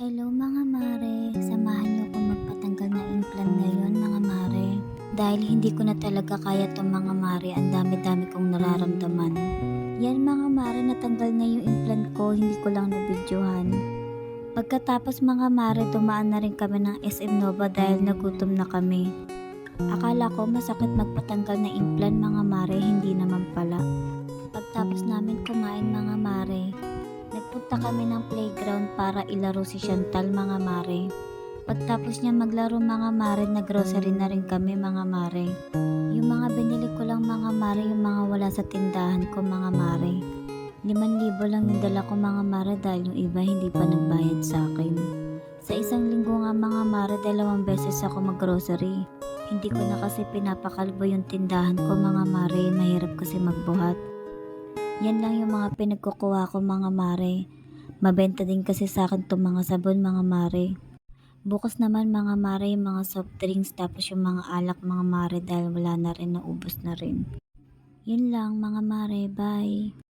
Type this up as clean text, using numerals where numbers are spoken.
Hello mga mare, samahan niyo ko magpatanggal ng implant ngayon mga mare. Dahil hindi ko na talaga kaya to mga mare, ang dami-dami kong nararamdaman. Yan mga mare, natanggal na yung implant ko, hindi ko lang nabidyohan. Pagkatapos mga mare, dumaan na rin kami ng SM Nova dahil nagutom na kami. Akala ko masakit magpatanggal ng implant mga mare, hindi naman pala. Pagtapos namin kumain mga mare, nagpunta kami ng playground para ilaro si Chantal mga mare. Pagtapos niya maglaro mga mare, naggrocery na rin kami mga mare. Yung mga binili ko lang mga mare, yung mga wala sa tindahan ko mga mare. 5,000 lang yung dala ko mga mare dahil yung iba hindi pa nagbayad sa akin. Sa isang linggo nga mga mare, 2 beses ako maggrocery. Hindi ko na kasi pinapakalbo yung tindahan ko mga mare, mahirap kasi magbuhat. Yan lang yung mga pinagkukuha ko mga mare. Mabenta din kasi sa akin itong mga sabon mga mare. Bukas naman mga mare yung mga soft drinks tapos yung mga alak mga mare dahil wala na rin, naubos na rin. Yun lang mga mare, bye.